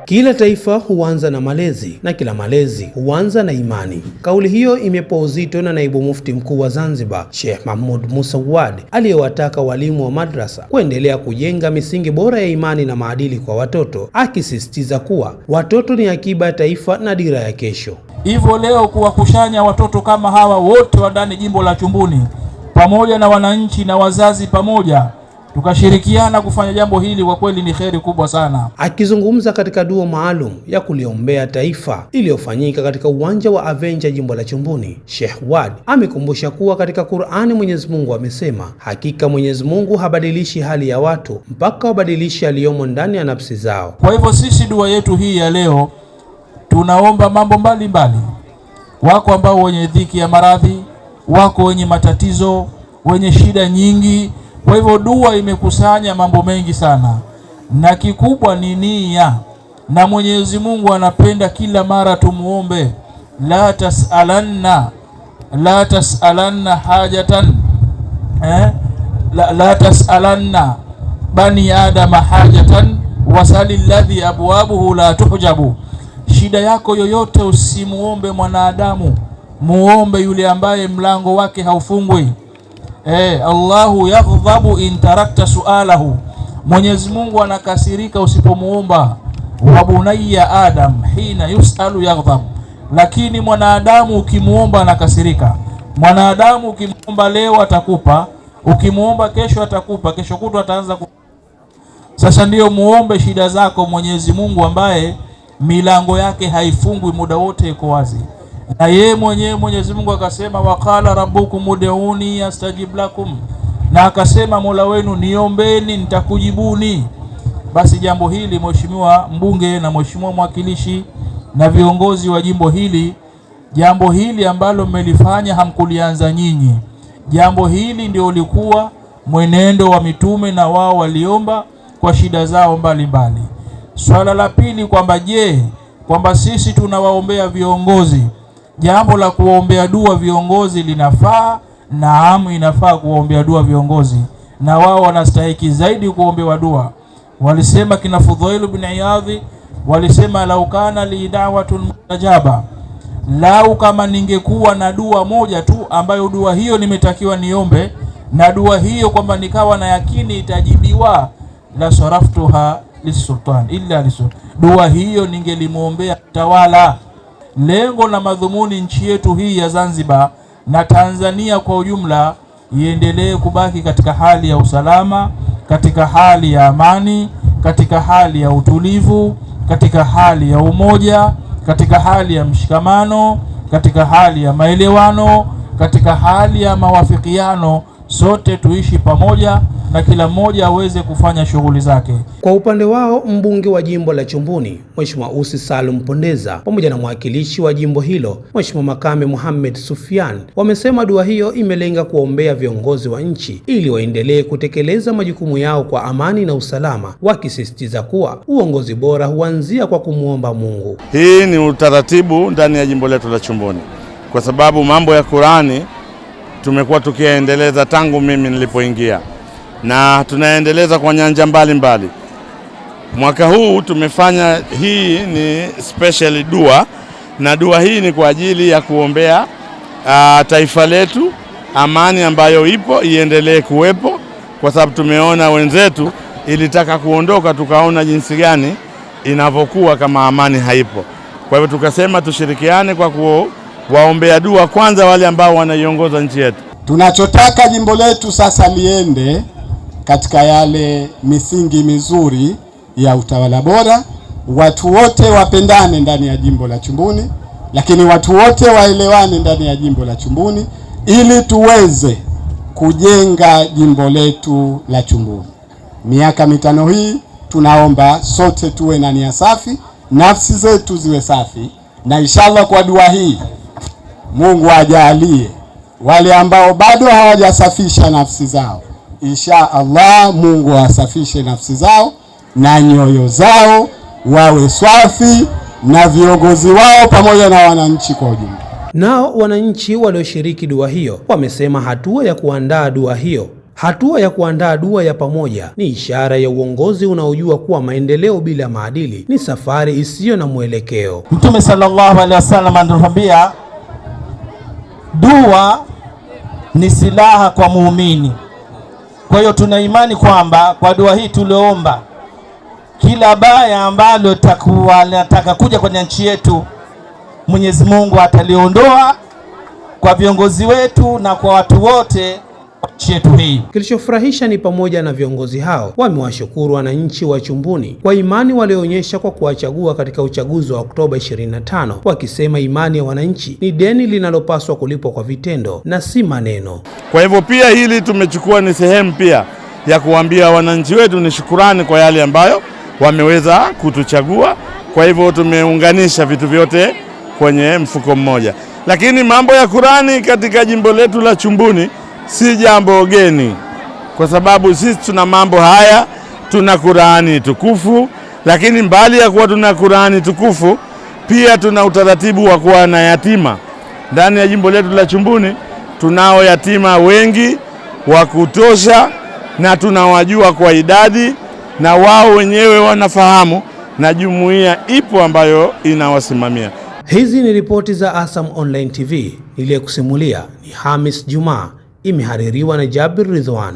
Kila taifa huanza na malezi na kila malezi huanza na imani. Kauli hiyo imepewa uzito na Naibu Mufti Mkuu wa Zanzibar, Sheikh Mahmud Musa Wad, aliyewataka walimu wa madrasa kuendelea kujenga misingi bora ya imani na maadili kwa watoto, akisisitiza kuwa watoto ni akiba ya taifa na dira ya kesho. Hivyo leo kuwakushanya watoto kama hawa wote wa ndani jimbo la Chumbuni pamoja na wananchi na wazazi pamoja tukashirikiana kufanya jambo hili, kwa kweli ni kheri kubwa sana. Akizungumza katika dua maalum ya kuliombea taifa iliyofanyika katika uwanja wa Avenger jimbo la Chumbuni, Sheikh Wad amekumbusha kuwa katika Qur'ani Mwenyezi Mungu amesema, hakika Mwenyezi Mungu habadilishi hali ya watu mpaka wabadilishe aliyomo ndani ya nafsi zao. Kwa hivyo sisi dua yetu hii ya leo tunaomba mambo mbalimbali. Wako ambao wenye dhiki ya maradhi, wako wenye matatizo, wenye shida nyingi. Kwa hivyo dua imekusanya mambo mengi sana, na kikubwa ni nia. Na Mwenyezi Mungu anapenda kila mara tumuombe, la tasalanna hajatan la tasalanna bani adama hajatan wasalil ladhi abwabuhu la tuhjabu. Shida yako yoyote usimuombe mwanadamu, muombe yule ambaye mlango wake haufungwi. Allahu yaghdhabu in tarakta sualahu, Mwenyezi Mungu anakasirika usipomuomba. Wa bunayya adam hina yusalu yaghdhab, lakini mwanadamu ukimuomba anakasirika. Mwanadamu ukimuomba leo atakupa, ukimuomba kesho atakupa, kesho kutwa ataanza Sasa ndiyo muombe shida zako Mwenyezi Mungu ambaye milango yake haifungwi, muda wote iko wazi. Na yeye mwenyewe Mwenyezi Mungu akasema, waqala rabbukum ud'uni astajib lakum, na akasema Mola wenu niombeni nitakujibuni. Basi jambo hili mheshimiwa mbunge na mheshimiwa mwakilishi na viongozi wa jimbo hili, jambo hili ambalo mmelifanya hamkulianza nyinyi. Jambo hili ndio ulikuwa mwenendo wa mitume, na wao waliomba kwa shida zao mbalimbali. Swala la pili kwamba sisi tunawaombea viongozi. Jambo la kuwaombea dua viongozi linafaa, naam, inafaa kuwaombea dua viongozi, na wao wanastahili zaidi kuombewa dua. Walisema kina Fudhail bin Iyadhi, walisema lau kana li da'watun mustajaba, lau kama ningekuwa na dua moja tu ambayo dua hiyo nimetakiwa niombe, na dua hiyo kwamba nikawa na yakini itajibiwa, la saraftuha lisultan illa lisultan, dua hiyo ningelimuombea tawala. Lengo na madhumuni nchi yetu hii ya Zanzibar na Tanzania kwa ujumla iendelee kubaki katika hali ya usalama, katika hali ya amani, katika hali ya utulivu, katika hali ya umoja, katika hali ya mshikamano, katika hali ya maelewano, katika hali ya mawafikiano. Sote tuishi pamoja na kila mmoja aweze kufanya shughuli zake. Kwa upande wao, mbunge wa jimbo la Chumbuni Mheshimiwa Ussi Salum Pondeza pamoja na mwakilishi wa jimbo hilo Mheshimiwa Makame Muhammad Sufyan wamesema dua hiyo imelenga kuombea viongozi wa nchi ili waendelee kutekeleza majukumu yao kwa amani na usalama, wakisisitiza kuwa uongozi bora huanzia kwa kumuomba Mungu. Hii ni utaratibu ndani ya jimbo letu la Chumbuni, kwa sababu mambo ya Qur'ani tumekuwa tukiendeleza tangu mimi nilipoingia, na tunaendeleza kwa nyanja mbalimbali. Mwaka huu tumefanya, hii ni special dua, na dua hii ni kwa ajili ya kuombea taifa letu, amani ambayo ipo iendelee kuwepo, kwa sababu tumeona wenzetu ilitaka kuondoka, tukaona jinsi gani inavyokuwa kama amani haipo. Kwa hivyo tukasema tushirikiane kwa kuwaombea dua kwanza wale ambao wanaiongoza nchi yetu. Tunachotaka jimbo letu sasa liende katika yale misingi mizuri ya utawala bora. Watu wote wapendane ndani ya jimbo la Chumbuni, lakini watu wote waelewane ndani ya jimbo la Chumbuni, ili tuweze kujenga jimbo letu la Chumbuni. Miaka mitano hii tunaomba sote tuwe na nia safi, nafsi zetu ziwe safi, na inshallah kwa dua hii Mungu ajalie wale ambao bado hawajasafisha nafsi zao, insha Allah Mungu asafishe nafsi zao na nyoyo zao, wawe swafi, na viongozi wao pamoja na wananchi kwa ujumla. Nao wananchi walioshiriki dua hiyo wamesema hatua ya kuandaa dua hiyo Hatua ya kuandaa dua ya pamoja ni ishara ya uongozi unaojua kuwa maendeleo bila maadili ni safari isiyo na mwelekeo. Mtume sallallahu alaihi wasallam anatuambia dua ni silaha kwa muumini. Kwa hiyo tuna imani kwamba kwa dua hii tulioomba, kila baya ambalo nataka kuja kwenye nchi yetu, Mwenyezi Mungu ataliondoa kwa viongozi wetu na kwa watu wote nchi yetu hii. Kilichofurahisha ni pamoja na viongozi hao wamewashukuru wananchi wa Chumbuni kwa imani walioonyesha kwa kuwachagua katika uchaguzi wa Oktoba 25, wakisema imani ya wananchi ni deni linalopaswa kulipwa kwa vitendo na si maneno. Kwa hivyo pia hili tumechukua ni sehemu pia ya kuambia wananchi wetu ni shukurani kwa yale ambayo wameweza kutuchagua. Kwa hivyo tumeunganisha vitu vyote kwenye mfuko mmoja. Lakini mambo ya Qur'ani katika jimbo letu la Chumbuni si jambo geni, kwa sababu sisi tuna mambo haya, tuna Qur'ani tukufu, lakini mbali ya kuwa tuna Qur'ani tukufu, pia tuna utaratibu wa kuwa na yatima. Ndani ya jimbo letu la Chumbuni tunao yatima wengi wa kutosha, na tunawajua kwa idadi, na wao wenyewe wanafahamu, na jumuiya ipo ambayo inawasimamia. Hizi ni ripoti za ASAM Online TV. Niliyekusimulia ni Hamis Juma. Imehaririwa na Jabir Ridwan.